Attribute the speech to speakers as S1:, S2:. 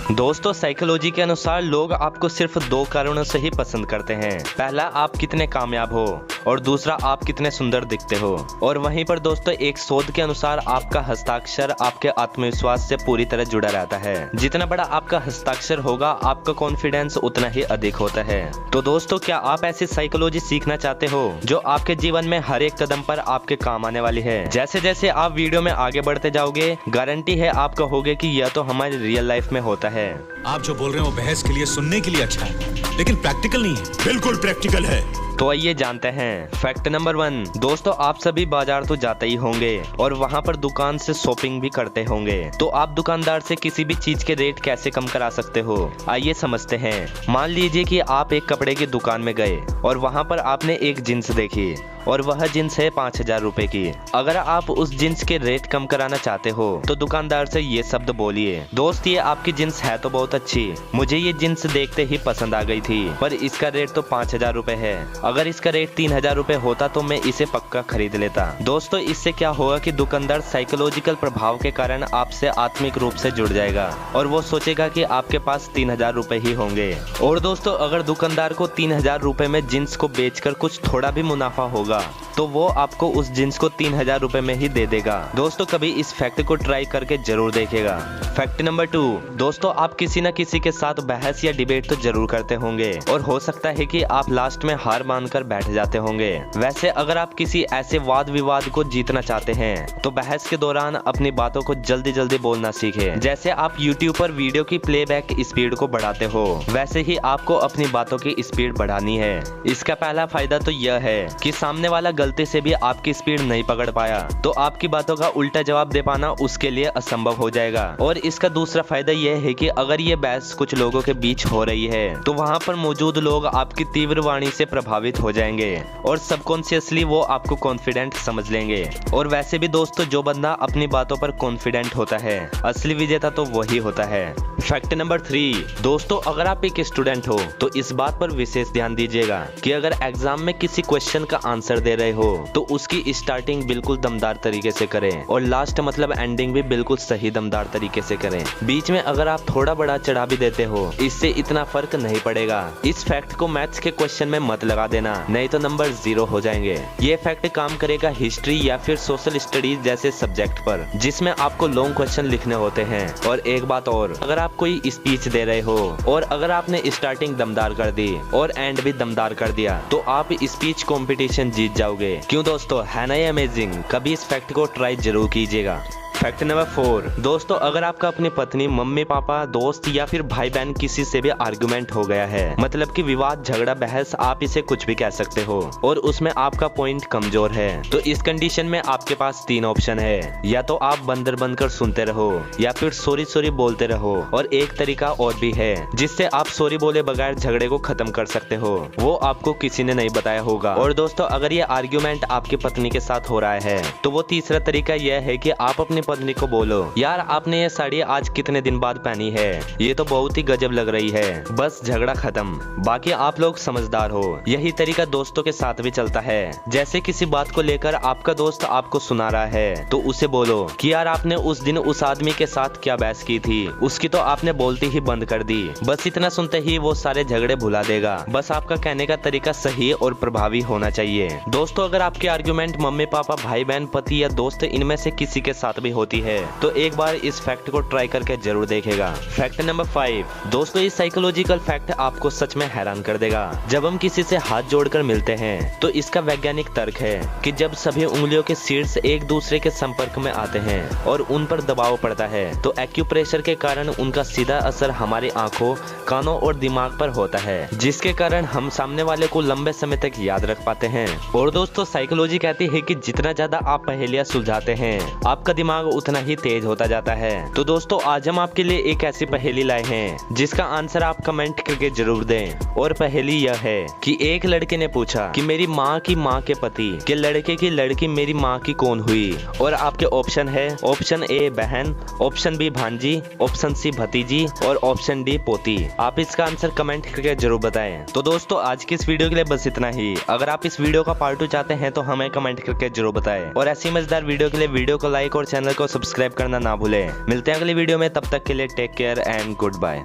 S1: दोस्तों साइकोलॉजी के अनुसार लोग आपको सिर्फ दो कारणों से ही पसंद करते हैं। पहला, आप कितने कामयाब हो और दूसरा, आप कितने सुंदर दिखते हो। और वहीं पर दोस्तों एक शोध के अनुसार आपका हस्ताक्षर आपके आत्मविश्वास से पूरी तरह जुड़ा रहता है। जितना बड़ा आपका हस्ताक्षर होगा आपका कॉन्फिडेंस उतना ही अधिक होता है। तो दोस्तों क्या आप ऐसी साइकोलॉजी सीखना चाहते हो जो आपके जीवन में हर एक कदम पर आपके काम आने वाली है। जैसे जैसे आप वीडियो में आगे बढ़ते जाओगे गारंटी है आप कहोगे कि यह तो हमारी रियल लाइफ में होता है।
S2: आप जो बोल रहे हो बहस के लिए सुनने के लिए अच्छा है लेकिन प्रैक्टिकल नहीं है।
S3: बिल्कुल प्रैक्टिकल है।
S1: तो आइए जानते हैं फैक्ट नंबर 1। दोस्तों आप सभी बाजार तो जाते ही होंगे और वहां पर दुकान से शॉपिंग भी करते होंगे। तो आप दुकानदार से किसी भी चीज के रेट कैसे कम करा सकते हो, आइए समझते हैं। मान लीजिए कि आप एक कपड़े की दुकान में गए और वहां पर आपने एक जींस देखी और वह जींस है 5,000 रुपए की। अगर आप उस जींस के रेट कम कराना चाहते हो तो दुकानदार से ये शब्द बोलिए, दोस्त ये आपकी जींस है तो बहुत अच्छी, मुझे ये जींस देखते ही पसंद आ गई थी, पर इसका रेट तो 5,000 रुपए है। अगर इसका रेट 3,000 रुपए होता तो मैं इसे पक्का खरीद लेता। दोस्तों इससे क्या होगा कि दुकानदार साइकोलॉजिकल प्रभाव के कारण आपसे आत्मिक रूप से जुड़ जाएगा और वो सोचेगा कि आपके पास 3,000 रुपए ही होंगे। और दोस्तों अगर दुकानदार को 3,000 रुपए में जींस को बेचकर कुछ थोड़ा भी मुनाफा होगा तो वो आपको उस जींस को 3,000 रुपए में ही दे देगा। दोस्तों कभी इस फैक्ट को ट्राई करके जरूर देखेगा। Fact number 2। दोस्तों आप किसी न किसी के साथ बहस या डिबेट तो जरूर करते होंगे और हो सकता है कि आप लास्ट में हार मानकर बैठ जाते होंगे। वैसे अगर आप किसी ऐसे वाद विवाद को जीतना चाहते हैं तो बहस के दौरान अपनी बातों को जल्दी जल्दी बोलना सीखें। जैसे आप YouTube पर वीडियो की प्लेबैक स्पीड को बढ़ाते हो वैसे ही आपको अपनी बातों की स्पीड बढ़ानी है। इसका पहला फायदा तो यह है कि सामने वाला गलती से भी आपकी स्पीड नहीं पकड़ पाया तो आपकी बातों का उल्टा जवाब दे पाना उसके लिए असंभव हो जाएगा। और इसका दूसरा फायदा यह है कि अगर ये बहस कुछ लोगों के बीच हो रही है तो वहाँ पर मौजूद लोग आपकी तीव्र वाणी से प्रभावित हो जाएंगे और सबकॉन्शियसली वो आपको कॉन्फिडेंट समझ लेंगे। और वैसे भी दोस्तों जो बंदा अपनी बातों पर कॉन्फिडेंट होता है असली विजेता तो वही होता है। Fact number 3। दोस्तों अगर आप एक स्टूडेंट हो तो इस बात पर विशेष ध्यान दीजिएगा कि अगर एग्जाम में किसी क्वेश्चन का आंसर दे रहे हो तो उसकी स्टार्टिंग बिल्कुल दमदार तरीके से करें और लास्ट मतलब एंडिंग भी बिल्कुल सही दमदार तरीके से करें। बीच में अगर आप थोड़ा बड़ा चढ़ा भी देते हो इससे इतना फर्क नहीं पड़ेगा। इस फैक्ट को मैथ्स के क्वेश्चन में मत लगा देना नहीं तो नंबर 0 हो जाएंगे। ये फैक्ट काम करेगा हिस्ट्री या फिर सोशल स्टडीज जैसे सब्जेक्ट पर जिसमें आपको लॉन्ग क्वेश्चन लिखने होते हैं। और एक बात और, अगर आप कोई स्पीच दे रहे हो और अगर आपने स्टार्टिंग दमदार कर दी और एंड भी दमदार कर दिया तो आप स्पीच कंपटीशन जीत जाओगे। क्यों दोस्तों, है ना ये अमेजिंग? कभी इस फैक्ट को ट्राई जरूर कीजिएगा। Fact number 4। दोस्तों अगर आपका अपनी पत्नी, मम्मी पापा, दोस्त या फिर भाई बहन किसी से भी आर्गुमेंट हो गया है, मतलब कि विवाद, झगड़ा, बहस, आप इसे कुछ भी कह सकते हो और उसमें आपका पॉइंट कमजोर है तो इस कंडीशन में आपके पास 3 ऑप्शन है। या तो आप बंदर बनकर सुनते रहो या फिर सॉरी सॉरी बोलते रहो और एक तरीका और भी है जिससे आप सॉरी बोले बगैर झगड़े को खत्म कर सकते हो, वो आपको किसी ने नहीं बताया होगा। और दोस्तों अगर ये आर्ग्यूमेंट आपकी पत्नी के साथ हो रहा है तो वो तीसरा तरीका यह है कि आप अपनी पत्नी को बोलो, यार आपने ये साड़ी आज कितने दिन बाद पहनी है, ये तो बहुत ही गजब लग रही है, बस झगड़ा खत्म। बाकी आप लोग समझदार हो। यही तरीका दोस्तों के साथ भी चलता है। जैसे किसी बात को लेकर आपका दोस्त आपको सुना रहा है तो उसे बोलो कि यार आपने उस दिन उस आदमी के साथ क्या बहस की थी, उसकी तो आपने बोलती ही बंद कर दी। बस इतना सुनते ही वो सारे झगड़े भुला देगा। बस आपका कहने का तरीका सही और प्रभावी होना चाहिए। दोस्तों अगर आपके आर्गुमेंट मम्मी पापा, भाई बहन, पति या दोस्त इनमें से किसी के साथ भी होती है तो एक बार इस फैक्ट को ट्राई करके जरूर देखेगा। Fact number 5। दोस्तों इस साइकोलॉजिकल फैक्ट आपको सच में हैरान कर देगा। जब हम किसी से हाथ जोड़कर मिलते हैं तो इसका वैज्ञानिक तर्क है कि जब सभी उंगलियों के शीर्ष एक दूसरे के संपर्क में आते हैं और उन पर दबाव पड़ता है तो एक्यूप्रेशर के कारण उनका सीधा असर हमारी आंखों, कानों और दिमाग पर होता है जिसके कारण हम सामने वाले को लंबे समय तक याद रख पाते हैं। और दोस्तों साइकोलॉजी कहती है कि जितना ज्यादा आप पहेलियां सुलझाते हैं आपका दिमाग उतना ही तेज होता जाता है। तो दोस्तों आज हम आपके लिए एक ऐसी पहेली लाए हैं जिसका आंसर आप कमेंट करके जरूर दें। और पहेली यह है कि एक लड़के ने पूछा कि मेरी माँ के पति के लड़के की लड़की मेरी माँ की कौन हुई। और आपके ऑप्शन है, ऑप्शन ए बहन, ऑप्शन बी भांजी, ऑप्शन सी भतीजी और ऑप्शन डी पोती। आप इसका आंसर कमेंट करके जरूर बताएं। तो दोस्तों आज की इस वीडियो के लिए बस इतना ही। अगर आप इस वीडियो का पार्ट 2 चाहते हैं तो हमें कमेंट करके जरूर बताएं। और ऐसी मजेदार वीडियो के लिए वीडियो को लाइक और चैनल को सब्सक्राइब करना ना भूलें। मिलते हैं अगली वीडियो में, तब तक के लिए take care and good bye.